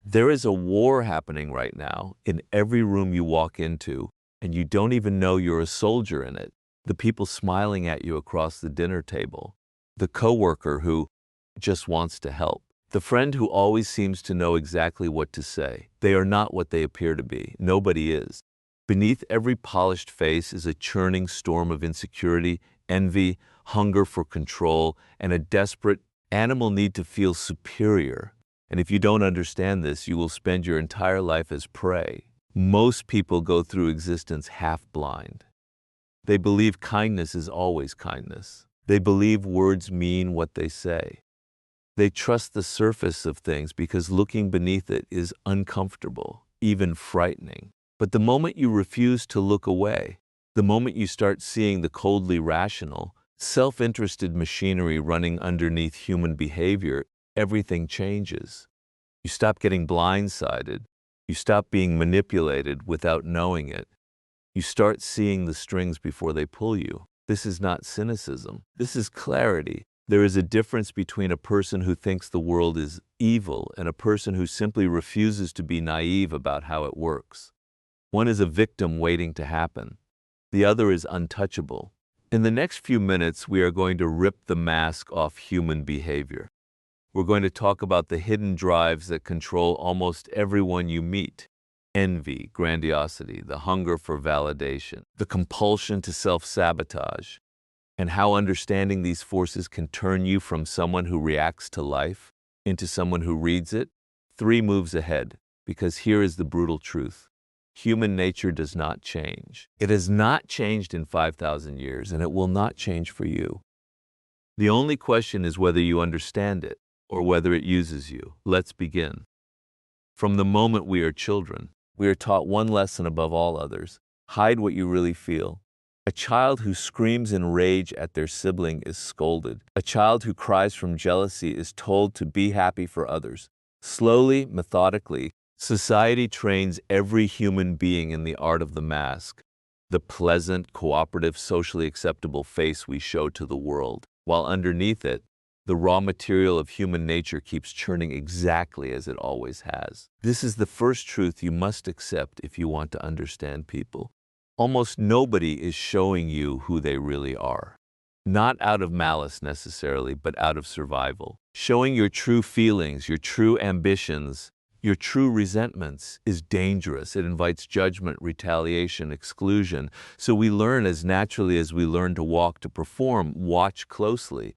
There is a war happening right now in every room you walk into, and you don't even know you're a soldier in it. The people smiling at you across the dinner table, the coworker who just wants to help, the friend who always seems to know exactly what to say. They are not what they appear to be. Nobody is. Beneath every polished face is a churning storm of insecurity, envy, hunger for control, and a desperate animal need to feel superior. And if you don't understand this, you will spend your entire life as prey. Most people go through existence half blind. They believe kindness is always kindness. They believe words mean what they say. They trust the surface of things because looking beneath it is uncomfortable, even frightening. But the moment you refuse to look away, the moment you start seeing the coldly rational, self-interested machinery running underneath human behavior, everything changes. You stop getting blindsided. You stop being manipulated without knowing it. You start seeing the strings before they pull you. This is not cynicism. This is clarity. There is a difference between a person who thinks the world is evil and a person who simply refuses to be naive about how it works. One is a victim waiting to happen. The other is untouchable. In the next few minutes, we are going to rip the mask off human behavior. We're going to talk about the hidden drives that control almost everyone you meet. Envy, grandiosity, the hunger for validation, the compulsion to self-sabotage, and how understanding these forces can turn you from someone who reacts to life into someone who reads it 3 moves ahead, because here is the brutal truth. Human nature does not change. It has not changed in 5,000 years, and it will not change for you. The only question is whether you understand it or whether it uses you. Let's begin. From the moment we are children, we are taught one lesson above all others: hide what you really feel. A child who screams in rage at their sibling is scolded. A child who cries from jealousy is told to be happy for others. Slowly, methodically, society trains every human being in the art of the mask, the pleasant, cooperative, socially acceptable face we show to the world, while underneath it, the raw material of human nature keeps churning exactly as it always has. This is the first truth you must accept if you want to understand people. Almost nobody is showing you who they really are. Not out of malice necessarily, but out of survival. Showing your true feelings, your true ambitions, your true resentments is dangerous. It invites judgment, retaliation, exclusion. So we learn as naturally as we learn to walk, to perform. Watch closely,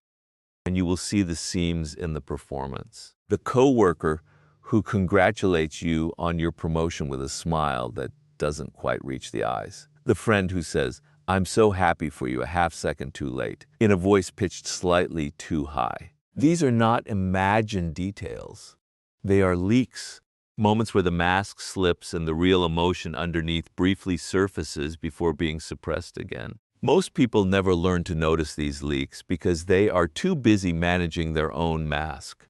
and you will see the seams in the performance. The coworker who congratulates you on your promotion with a smile that doesn't quite reach the eyes. The friend who says, "I'm so happy for you," a half second too late, in a voice pitched slightly too high. These are not imagined details. They are leaks, moments where the mask slips and the real emotion underneath briefly surfaces before being suppressed again. Most people never learn to notice these leaks because they are too busy managing their own mask.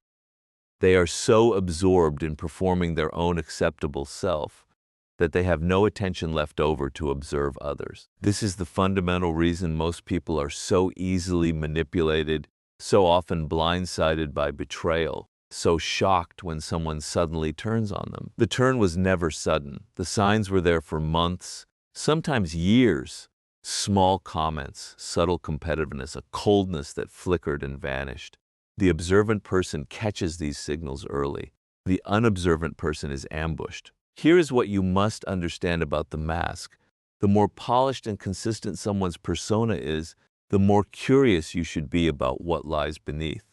They are so absorbed in performing their own acceptable self that they have no attention left over to observe others. This is the fundamental reason most people are so easily manipulated, so often blindsided by betrayal, so shocked when someone suddenly turns on them. The turn was never sudden. The signs were there for months, sometimes years. Small comments, subtle competitiveness, a coldness that flickered and vanished. The observant person catches these signals early. The unobservant person is ambushed. Here is what you must understand about the mask. The more polished and consistent someone's persona is, the more curious you should be about what lies beneath.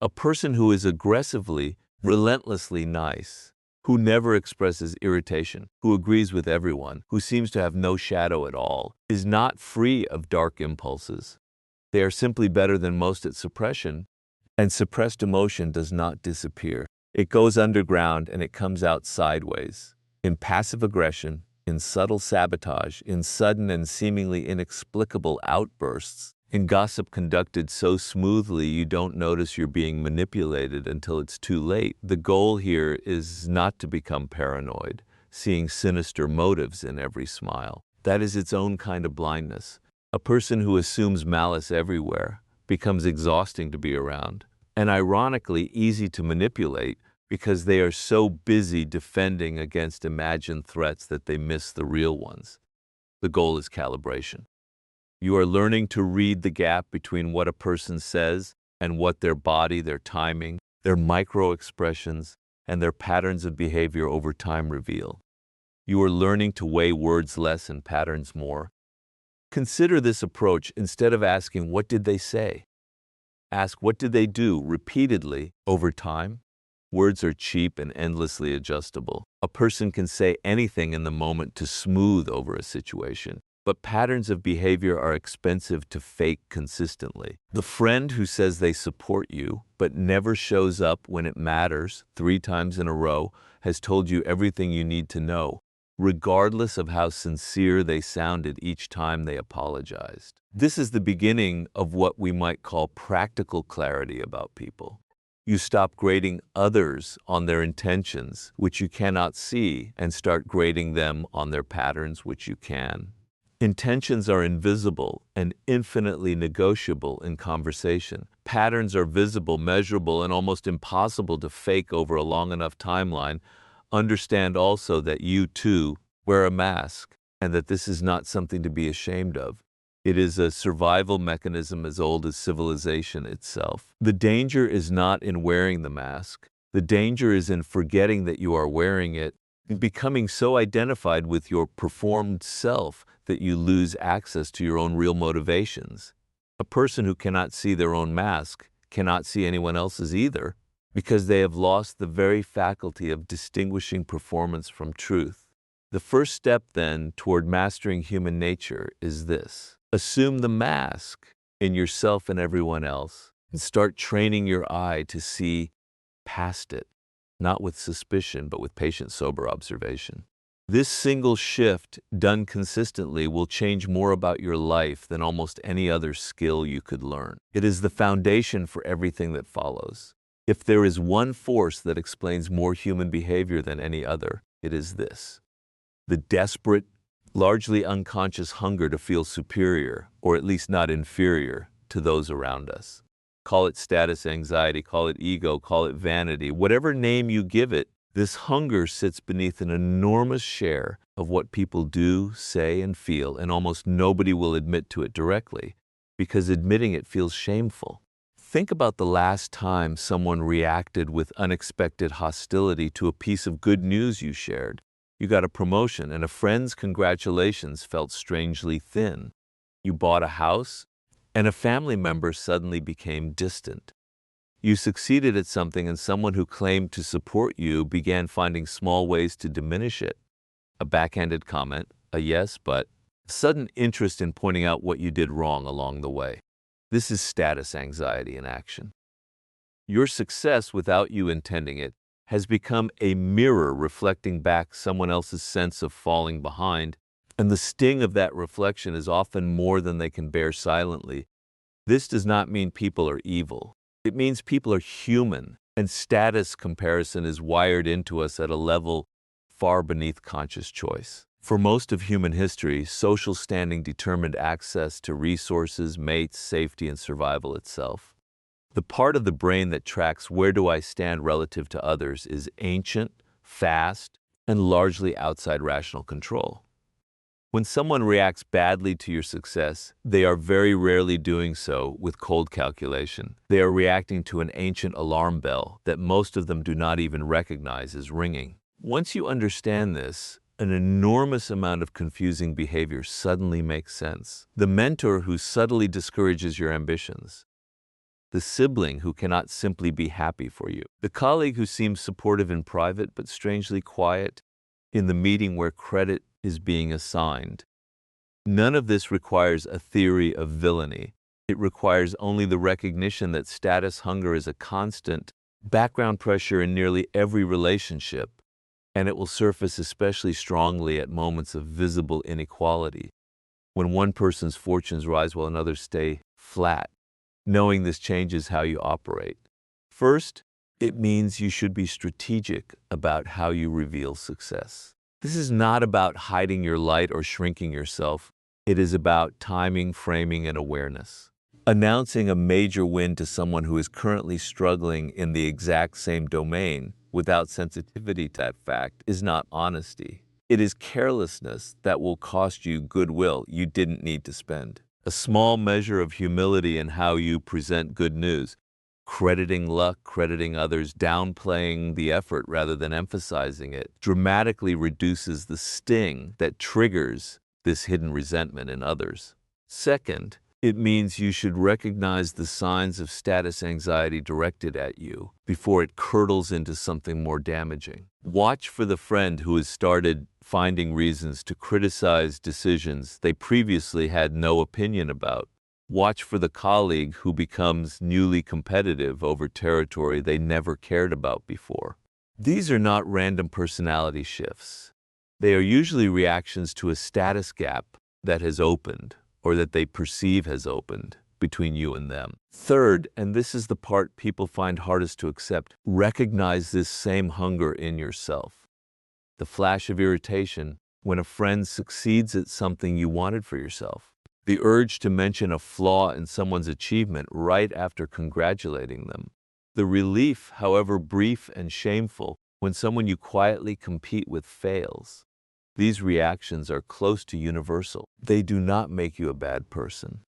A person who is aggressively, relentlessly nice, who never expresses irritation, who agrees with everyone, who seems to have no shadow at all, is not free of dark impulses. They are simply better than most at suppression, and suppressed emotion does not disappear. It goes underground and it comes out sideways, in passive aggression, in subtle sabotage, in sudden and seemingly inexplicable outbursts, in gossip conducted so smoothly you don't notice you're being manipulated until it's too late. The goal here is not to become paranoid, seeing sinister motives in every smile. That is its own kind of blindness. A person who assumes malice everywhere becomes exhausting to be around, and ironically easy to manipulate because they are so busy defending against imagined threats that they miss the real ones. The goal is calibration. You are learning to read the gap between what a person says and what their body, their timing, their micro-expressions, and their patterns of behavior over time reveal. You are learning to weigh words less and patterns more. Consider this approach instead of asking, "What did they say?" Ask, "What did they do?" repeatedly over time. Words are cheap and endlessly adjustable. A person can say anything in the moment to smooth over a situation, but patterns of behavior are expensive to fake consistently. The friend who says they support you, but never shows up when it matters 3 times in a row, has told you everything you need to know, regardless of how sincere they sounded each time they apologized. This is the beginning of what we might call practical clarity about people. You stop grading others on their intentions, which you cannot see, and start grading them on their patterns, which you can. Intentions are invisible and infinitely negotiable in conversation. Patterns are visible, measurable, and almost impossible to fake over a long enough timeline. Understand also that you, too, wear a mask, and that this is not something to be ashamed of. It is a survival mechanism as old as civilization itself. The danger is not in wearing the mask. The danger is in forgetting that you are wearing it and becoming so identified with your performed self that you lose access to your own real motivations. A person who cannot see their own mask cannot see anyone else's either, because they have lost the very faculty of distinguishing performance from truth. The first step, then, toward mastering human nature is this. Assume the mask in yourself and everyone else, and start training your eye to see past it, not with suspicion, but with patient, sober observation. This single shift, done consistently, will change more about your life than almost any other skill you could learn. It is the foundation for everything that follows. If there is one force that explains more human behavior than any other, it is this: the desperate, largely unconscious hunger to feel superior, or at least not inferior, to those around us. Call it status anxiety, call it ego, call it vanity, whatever name you give it, this hunger sits beneath an enormous share of what people do, say, and feel, and almost nobody will admit to it directly, because admitting it feels shameful. Think about the last time someone reacted with unexpected hostility to a piece of good news you shared. You got a promotion, and a friend's congratulations felt strangely thin. You bought a house, and a family member suddenly became distant. You succeeded at something, and someone who claimed to support you began finding small ways to diminish it. A backhanded comment, a yes, but a sudden interest in pointing out what you did wrong along the way. This is status anxiety in action. Your success, without you intending it, has become a mirror reflecting back someone else's sense of falling behind, and the sting of that reflection is often more than they can bear silently. This does not mean people are evil. It means people are human, and status comparison is wired into us at a level far beneath conscious choice. For most of human history, social standing determined access to resources, mates, safety, and survival itself. The part of the brain that tracks where do I stand relative to others is ancient, fast, and largely outside rational control. When someone reacts badly to your success, they are very rarely doing so with cold calculation. They are reacting to an ancient alarm bell that most of them do not even recognize as ringing. Once you understand this, an enormous amount of confusing behavior suddenly makes sense. The mentor who subtly discourages your ambitions. The sibling who cannot simply be happy for you. The colleague who seems supportive in private but strangely quiet in the meeting where credit is being assigned. None of this requires a theory of villainy. It requires only the recognition that status hunger is a constant background pressure in nearly every relationship, and it will surface especially strongly at moments of visible inequality, when one person's fortunes rise while another's stay flat. Knowing this changes how you operate. First, it means you should be strategic about how you reveal success. This is not about hiding your light or shrinking yourself. It is about timing, framing, and awareness. Announcing a major win to someone who is currently struggling in the exact same domain without sensitivity to that fact is not honesty. It is carelessness that will cost you goodwill you didn't need to spend. A small measure of humility in how you present good news, crediting luck, crediting others, downplaying the effort rather than emphasizing it, dramatically reduces the sting that triggers this hidden resentment in others. Second, it means you should recognize the signs of status anxiety directed at you before it curdles into something more damaging. Watch for the friend who has started finding reasons to criticize decisions they previously had no opinion about. Watch for the colleague who becomes newly competitive over territory they never cared about before. These are not random personality shifts. They are usually reactions to a status gap that has opened, or that they perceive has opened, between you and them. Third, and this is the part people find hardest to accept, recognize this same hunger in yourself. The flash of irritation when a friend succeeds at something you wanted for yourself. The urge to mention a flaw in someone's achievement right after congratulating them. The relief, however brief and shameful, when someone you quietly compete with fails. These reactions are close to universal. They do not make you a bad person.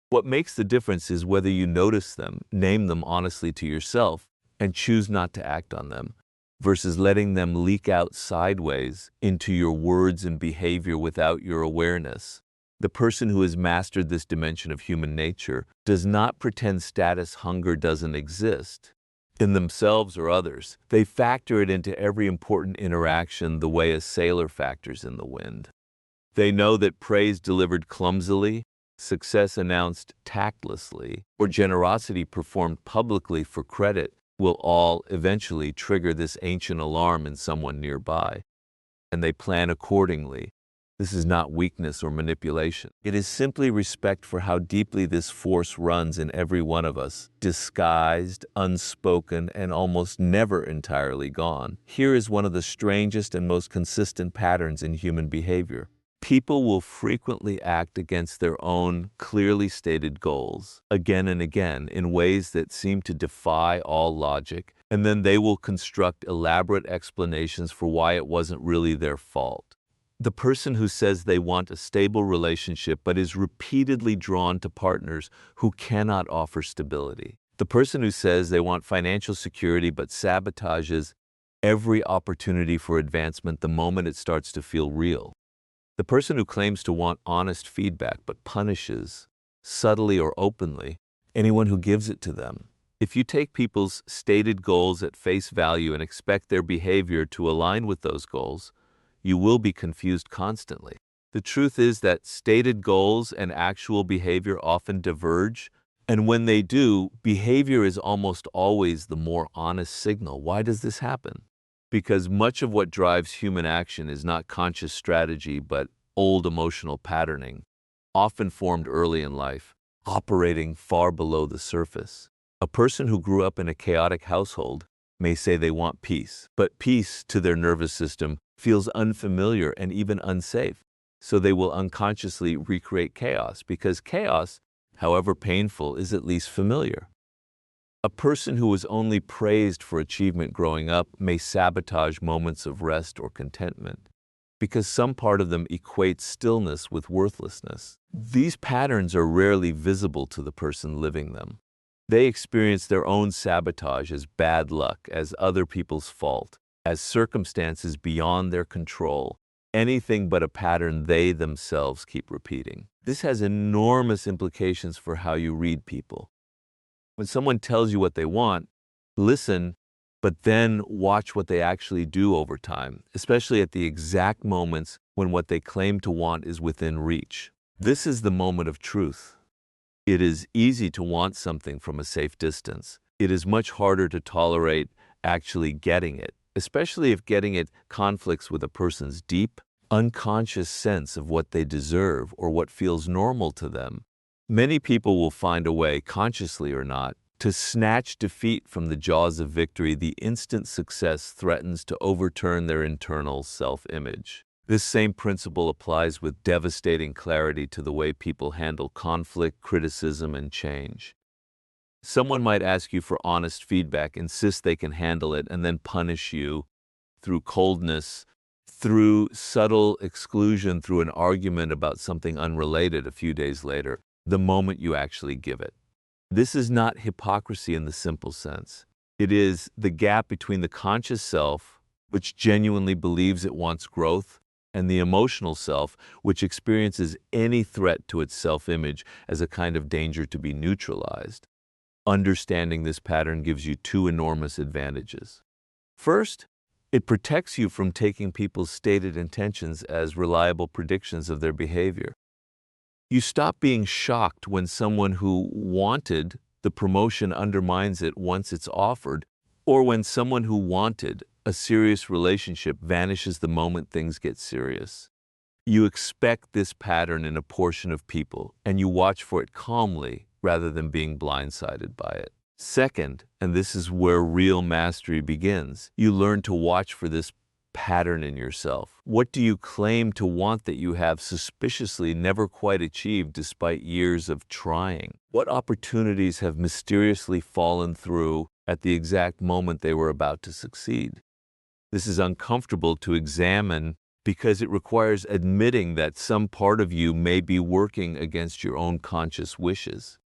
What makes the difference is whether you notice them, name them honestly to yourself, and choose not to act on them, versus letting them leak out sideways into your words and behavior without your awareness. The person who has mastered this dimension of human nature does not pretend status hunger doesn't exist in themselves or others. They factor it into every important interaction the way a sailor factors in the wind. They know that praise delivered clumsily, success announced tactlessly, or generosity performed publicly for credit will all eventually trigger this ancient alarm in someone nearby. And they plan accordingly. This is not weakness or manipulation. It is simply respect for how deeply this force runs in every one of us, disguised, unspoken, and almost never entirely gone. Here is one of the strangest and most consistent patterns in human behavior. People will frequently act against their own clearly stated goals, again and again, in ways that seem to defy all logic, and then they will construct elaborate explanations for why it wasn't really their fault. The person who says they want a stable relationship but is repeatedly drawn to partners who cannot offer stability. The person who says they want financial security but sabotages every opportunity for advancement the moment it starts to feel real. The person who claims to want honest feedback but punishes, subtly or openly, anyone who gives it to them. If you take people's stated goals at face value and expect their behavior to align with those goals, you will be confused constantly. The truth is that stated goals and actual behavior often diverge, and when they do, behavior is almost always the more honest signal. Why does this happen? Because much of what drives human action is not conscious strategy, but old emotional patterning, often formed early in life, operating far below the surface. A person who grew up in a chaotic household may say they want peace, but peace to their nervous system feels unfamiliar and even unsafe, so they will unconsciously recreate chaos because chaos, however painful, is at least familiar. A person who was only praised for achievement growing up may sabotage moments of rest or contentment because some part of them equates stillness with worthlessness. These patterns are rarely visible to the person living them. They experience their own sabotage as bad luck, as other people's fault, as circumstances beyond their control, anything but a pattern they themselves keep repeating. This has enormous implications for how you read people. When someone tells you what they want, listen, but then watch what they actually do over time, especially at the exact moments when what they claim to want is within reach. This is the moment of truth. It is easy to want something from a safe distance. It is much harder to tolerate actually getting it, especially if getting it conflicts with a person's deep, unconscious sense of what they deserve or what feels normal to them. Many people will find a way, consciously or not, to snatch defeat from the jaws of victory the instant success threatens to overturn their internal self-image. This same principle applies with devastating clarity to the way people handle conflict, criticism, and change. Someone might ask you for honest feedback, insist they can handle it, and then punish you through coldness, through subtle exclusion, through an argument about something unrelated a few days later, the moment you actually give it. This is not hypocrisy in the simple sense. It is the gap between the conscious self, which genuinely believes it wants growth, and the emotional self, which experiences any threat to its self-image as a kind of danger to be neutralized. Understanding this pattern gives you two enormous advantages. First, it protects you from taking people's stated intentions as reliable predictions of their behavior. You stop being shocked when someone who wanted the promotion undermines it once it's offered, or when someone who wanted a serious relationship vanishes the moment things get serious. You expect this pattern in a portion of people, and you watch for it calmly rather than being blindsided by it. Second, and this is where real mastery begins, you learn to watch for this pattern in yourself. What do you claim to want that you have suspiciously never quite achieved despite years of trying? What opportunities have mysteriously fallen through at the exact moment they were about to succeed? This is uncomfortable to examine because it requires admitting that some part of you may be working against your own conscious wishes.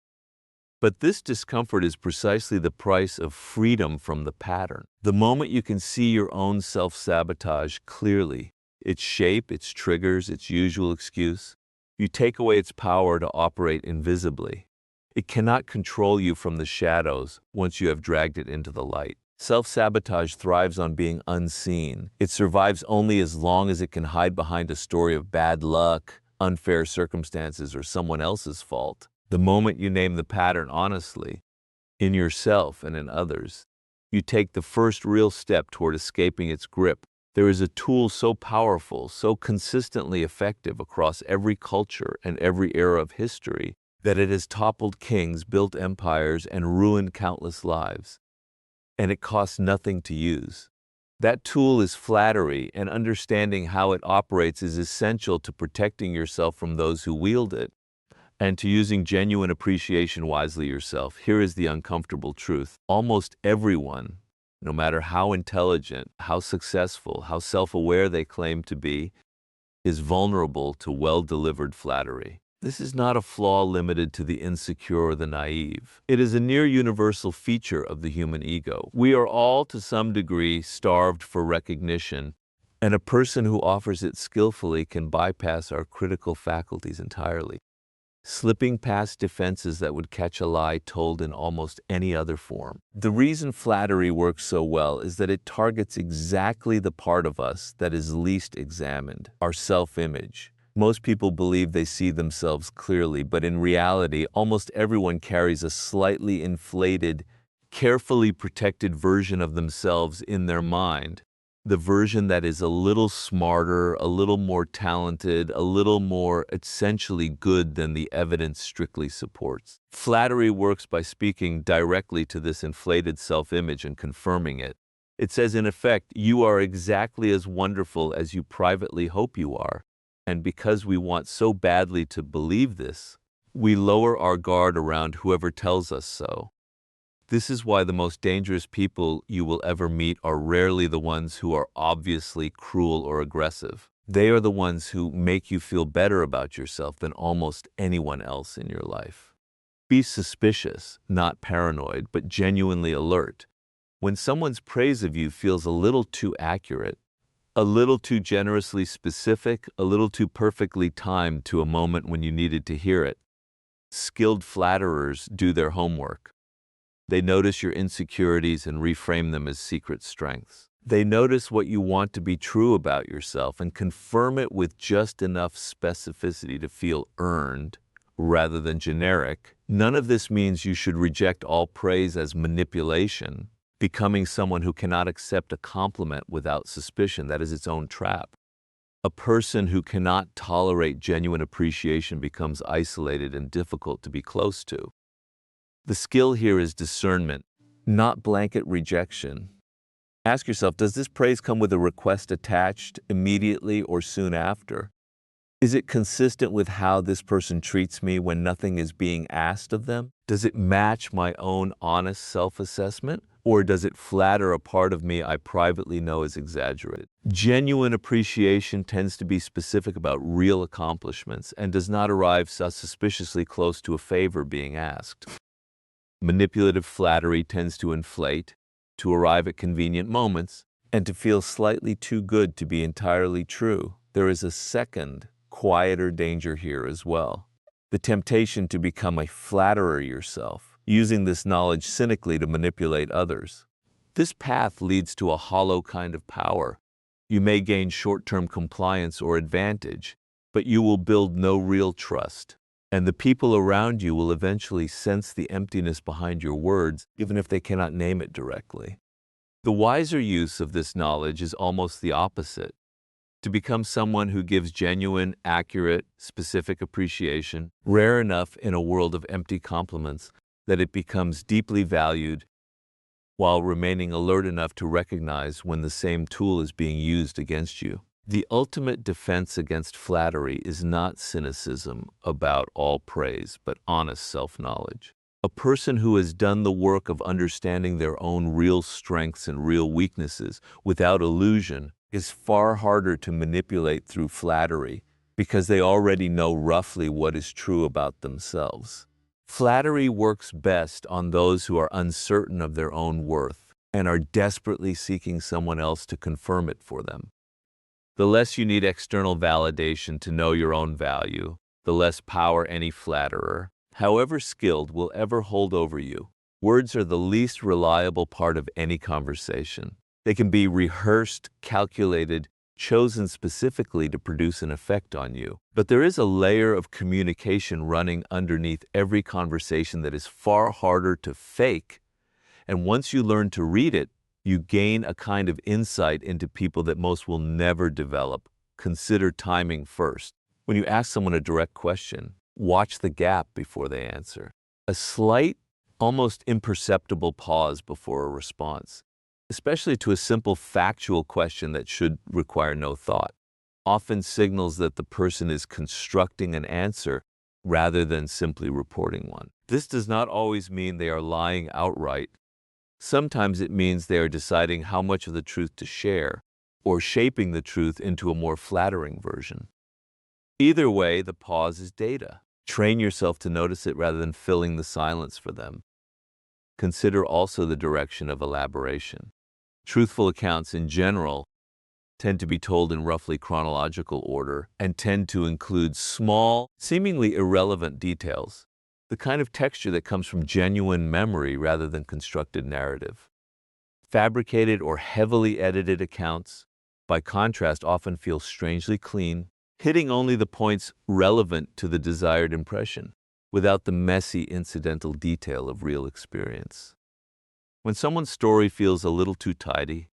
But this discomfort is precisely the price of freedom from the pattern. The moment you can see your own self-sabotage clearly, its shape, its triggers, its usual excuse, you take away its power to operate invisibly. It cannot control you from the shadows once you have dragged it into the light. Self-sabotage thrives on being unseen. It survives only as long as it can hide behind a story of bad luck, unfair circumstances, or someone else's fault. The moment you name the pattern honestly, in yourself and in others, you take the first real step toward escaping its grip. There is a tool so powerful, so consistently effective across every culture and every era of history, that it has toppled kings, built empires, and ruined countless lives. And it costs nothing to use. That tool is flattery, and understanding how it operates is essential to protecting yourself from those who wield it, and to using genuine appreciation wisely yourself. Here is the uncomfortable truth. Almost everyone, no matter how intelligent, how successful, how self-aware they claim to be, is vulnerable to well-delivered flattery. This is not a flaw limited to the insecure or the naive. It is a near-universal feature of the human ego. We are all, to some degree, starved for recognition, and a person who offers it skillfully can bypass our critical faculties entirely, slipping past defenses that would catch a lie told in almost any other form. The reason flattery works so well is that it targets exactly the part of us that is least examined, our self-image. Most people believe they see themselves clearly, but in reality, almost everyone carries a slightly inflated, carefully protected version of themselves in their mind. The version that is a little smarter, a little more talented, a little more essentially good than the evidence strictly supports. Flattery works by speaking directly to this inflated self-image and confirming it. It says, in effect, you are exactly as wonderful as you privately hope you are. And because we want so badly to believe this, we lower our guard around whoever tells us so. This is why the most dangerous people you will ever meet are rarely the ones who are obviously cruel or aggressive. They are the ones who make you feel better about yourself than almost anyone else in your life. Be suspicious, not paranoid, but genuinely alert. When someone's praise of you feels a little too accurate, a little too generously specific, a little too perfectly timed to a moment when you needed to hear it, skilled flatterers do their homework. They notice your insecurities and reframe them as secret strengths. They notice what you want to be true about yourself and confirm it with just enough specificity to feel earned rather than generic. None of this means you should reject all praise as manipulation, becoming someone who cannot accept a compliment without suspicion. That is its own trap. A person who cannot tolerate genuine appreciation becomes isolated and difficult to be close to. The skill here is discernment, not blanket rejection. Ask yourself, does this praise come with a request attached immediately or soon after? Is it consistent with how this person treats me when nothing is being asked of them? Does it match my own honest self-assessment? Or does it flatter a part of me I privately know is exaggerated? Genuine appreciation tends to be specific about real accomplishments and does not arrive suspiciously close to a favor being asked. Manipulative flattery tends to inflate, to arrive at convenient moments, and to feel slightly too good to be entirely true. There is a second, quieter danger here as well. The temptation to become a flatterer yourself, using this knowledge cynically to manipulate others. This path leads to a hollow kind of power. You may gain short-term compliance or advantage, but you will build no real trust. And the people around you will eventually sense the emptiness behind your words, even if they cannot name it directly. The wiser use of this knowledge is almost the opposite. To become someone who gives genuine, accurate, specific appreciation, rare enough in a world of empty compliments that it becomes deeply valued, while remaining alert enough to recognize when the same tool is being used against you. The ultimate defense against flattery is not cynicism about all praise, but honest self-knowledge. A person who has done the work of understanding their own real strengths and real weaknesses without illusion is far harder to manipulate through flattery because they already know roughly what is true about themselves. Flattery works best on those who are uncertain of their own worth and are desperately seeking someone else to confirm it for them. The less you need external validation to know your own value, the less power any flatterer, however skilled, will ever hold over you. Words are the least reliable part of any conversation. They can be rehearsed, calculated, chosen specifically to produce an effect on you. But there is a layer of communication running underneath every conversation that is far harder to fake, and once you learn to read it, you gain a kind of insight into people that most will never develop. Consider timing first. When you ask someone a direct question, watch the gap before they answer. A slight, almost imperceptible pause before a response, especially to a simple factual question that should require no thought, often signals that the person is constructing an answer rather than simply reporting one. This does not always mean they are lying outright. Sometimes it means they are deciding how much of the truth to share, or shaping the truth into a more flattering version. Either way, the pause is data. Train yourself to notice it rather than filling the silence for them. Consider also the direction of elaboration. Truthful accounts in general tend to be told in roughly chronological order and tend to include small, seemingly irrelevant details, the kind of texture that comes from genuine memory rather than constructed narrative. Fabricated or heavily edited accounts, by contrast, often feel strangely clean, hitting only the points relevant to the desired impression, without the messy incidental detail of real experience. When someone's story feels a little too tidy,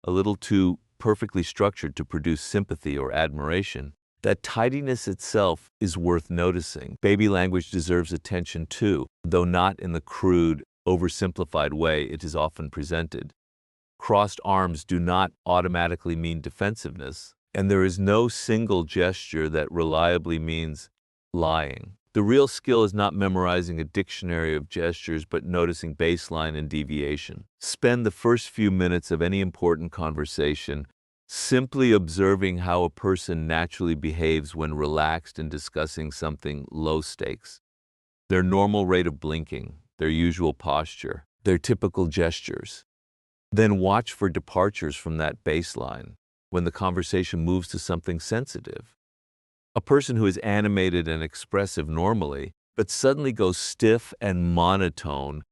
a little too perfectly structured to produce sympathy or admiration, that tidiness itself is worth noticing. Baby language deserves attention too, though not in the crude, oversimplified way it is often presented. Crossed arms do not automatically mean defensiveness, and there is no single gesture that reliably means lying. The real skill is not memorizing a dictionary of gestures, but noticing baseline and deviation. Spend the first few minutes of any important conversation simply observing how a person naturally behaves when relaxed and discussing something low stakes. Their normal rate of blinking, their usual posture, their typical gestures. Then watch for departures from that baseline when the conversation moves to something sensitive. A person who is animated and expressive normally, but suddenly goes stiff and monotone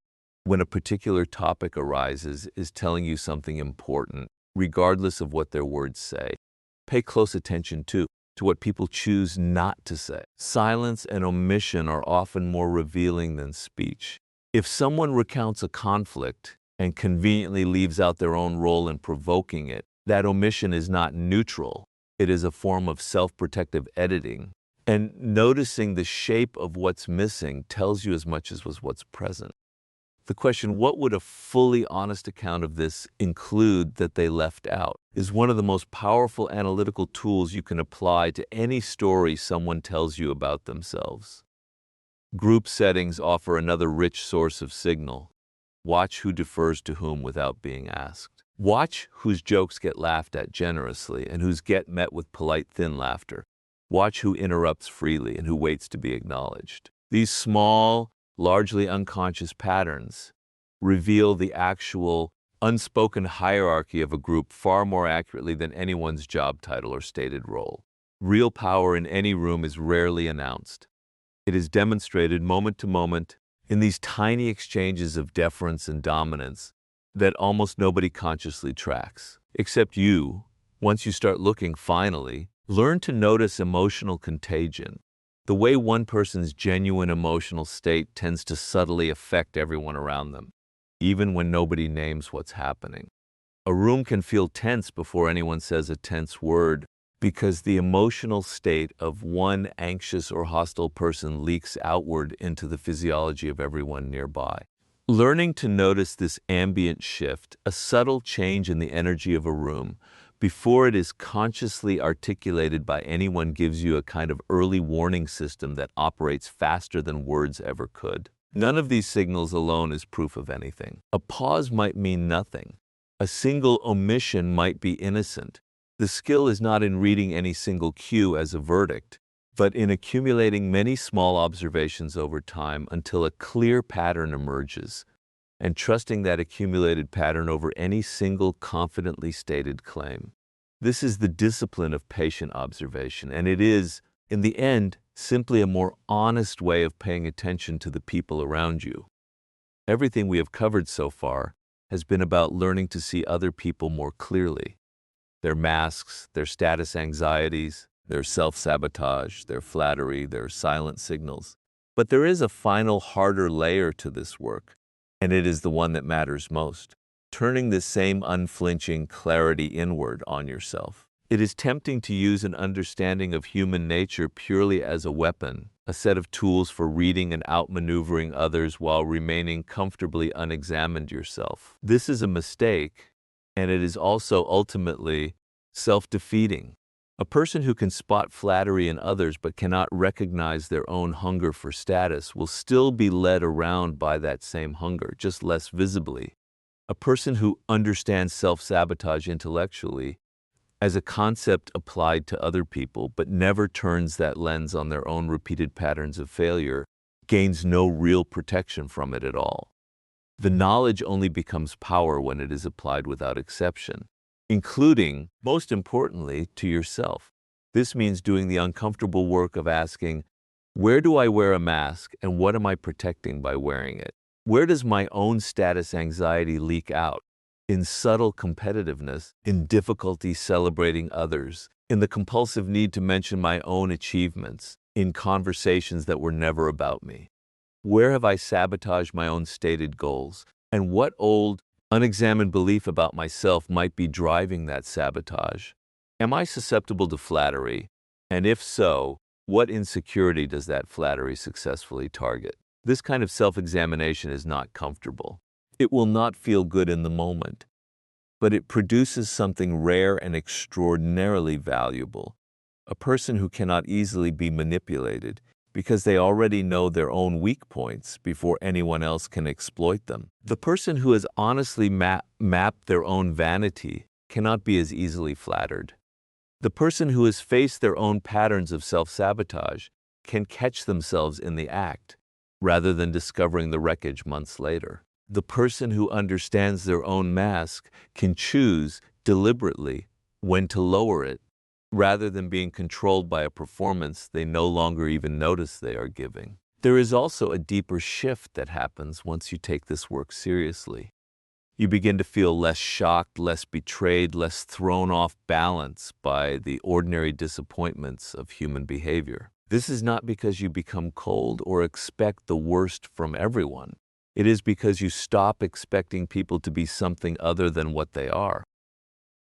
when a particular topic arises, is telling you something important, regardless of what their words say. Pay close attention to what people choose not to say. Silence and omission are often more revealing than speech. If someone recounts a conflict and conveniently leaves out their own role in provoking it, that omission is not neutral. It is a form of self-protective editing. And noticing the shape of what's missing tells you as much as what's present. The question, what would a fully honest account of this include that they left out, is one of the most powerful analytical tools you can apply to any story someone tells you about themselves. Group settings offer another rich source of signal. Watch who defers to whom without being asked. Watch whose jokes get laughed at generously and whose get met with polite thin laughter. Watch who interrupts freely and who waits to be acknowledged. These small, largely unconscious patterns reveal the actual, unspoken hierarchy of a group far more accurately than anyone's job title or stated role. Real power in any room is rarely announced. It is demonstrated moment to moment in these tiny exchanges of deference and dominance that almost nobody consciously tracks. Except you, once you start looking finally, learn to notice emotional contagion. The way one person's genuine emotional state tends to subtly affect everyone around them, even when nobody names what's happening. A room can feel tense before anyone says a tense word because the emotional state of one anxious or hostile person leaks outward into the physiology of everyone nearby. Learning to notice this ambient shift, a subtle change in the energy of a room, before it is consciously articulated by anyone gives you a kind of early warning system that operates faster than words ever could. None of these signals alone is proof of anything. A pause might mean nothing. A single omission might be innocent. The skill is not in reading any single cue as a verdict, but in accumulating many small observations over time until a clear pattern emerges, and trusting that accumulated pattern over any single confidently stated claim. This is the discipline of patient observation, and it is, in the end, simply a more honest way of paying attention to the people around you. Everything we have covered so far has been about learning to see other people more clearly. Their masks, their status anxieties, their self-sabotage, their flattery, their silent signals. But there is a final, harder layer to this work, and it is the one that matters most. Turning this same unflinching clarity inward on yourself. It is tempting to use an understanding of human nature purely as a weapon, a set of tools for reading and outmaneuvering others while remaining comfortably unexamined yourself. This is a mistake, and it is also ultimately self-defeating. A person who can spot flattery in others but cannot recognize their own hunger for status will still be led around by that same hunger, just less visibly. A person who understands self-sabotage intellectually as a concept applied to other people but never turns that lens on their own repeated patterns of failure gains no real protection from it at all. The knowledge only becomes power when it is applied without exception, including, most importantly, to yourself. This means doing the uncomfortable work of asking, where do I wear a mask and what am I protecting by wearing it? Where does my own status anxiety leak out? In subtle competitiveness, in difficulty celebrating others, in the compulsive need to mention my own achievements, in conversations that were never about me. Where have I sabotaged my own stated goals? And what old, unexamined belief about myself might be driving that sabotage? Am I susceptible to flattery? And if so, what insecurity does that flattery successfully target? This kind of self-examination is not comfortable. It will not feel good in the moment, but it produces something rare and extraordinarily valuable. A person who cannot easily be manipulated because they already know their own weak points before anyone else can exploit them. The person who has honestly mapped their own vanity cannot be as easily flattered. The person who has faced their own patterns of self-sabotage can catch themselves in the act, rather than discovering the wreckage months later. The person who understands their own mask can choose deliberately when to lower it, rather than being controlled by a performance they no longer even notice they are giving. There is also a deeper shift that happens once you take this work seriously. You begin to feel less shocked, less betrayed, less thrown off balance by the ordinary disappointments of human behavior. This is not because you become cold or expect the worst from everyone. It is because you stop expecting people to be something other than what they are.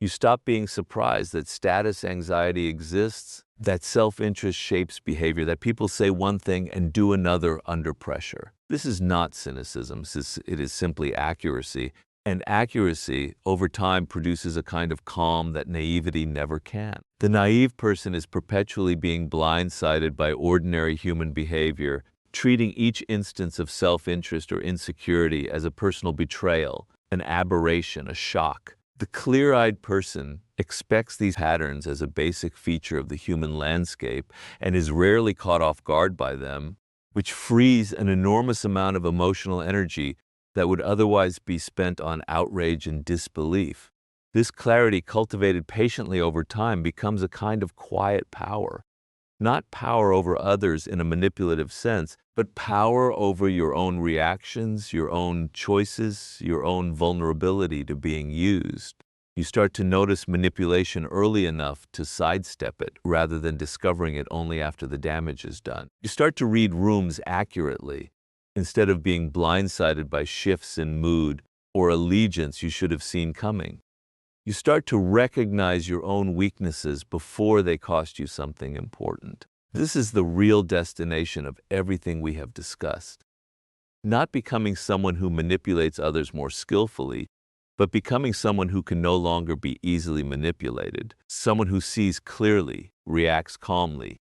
You stop being surprised that status anxiety exists, that self-interest shapes behavior, that people say one thing and do another under pressure. This is not cynicism, it is simply accuracy. And accuracy, over time, produces a kind of calm that naivety never can. The naive person is perpetually being blindsided by ordinary human behavior, treating each instance of self-interest or insecurity as a personal betrayal, an aberration, a shock. The clear-eyed person expects these patterns as a basic feature of the human landscape and is rarely caught off guard by them, which frees an enormous amount of emotional energy that would otherwise be spent on outrage and disbelief. This clarity, cultivated patiently over time, becomes a kind of quiet power. Not power over others in a manipulative sense, but power over your own reactions, your own choices, your own vulnerability to being used. You start to notice manipulation early enough to sidestep it, rather than discovering it only after the damage is done. You start to read rooms accurately, instead of being blindsided by shifts in mood or allegiance you should have seen coming. You start to recognize your own weaknesses before they cost you something important. This is the real destination of everything we have discussed. Not becoming someone who manipulates others more skillfully, but becoming someone who can no longer be easily manipulated, someone who sees clearly, reacts calmly,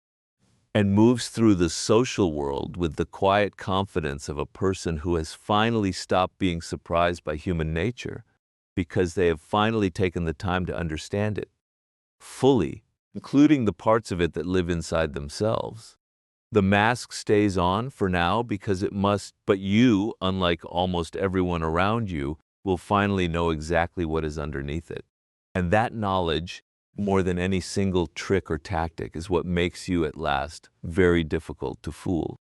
and moves through the social world with the quiet confidence of a person who has finally stopped being surprised by human nature, because they have finally taken the time to understand it fully, including the parts of it that live inside themselves. The mask stays on for now because it must, but you, unlike almost everyone around you, will finally know exactly what is underneath it. And that knowledge, more than any single trick or tactic, is what makes you at last very difficult to fool.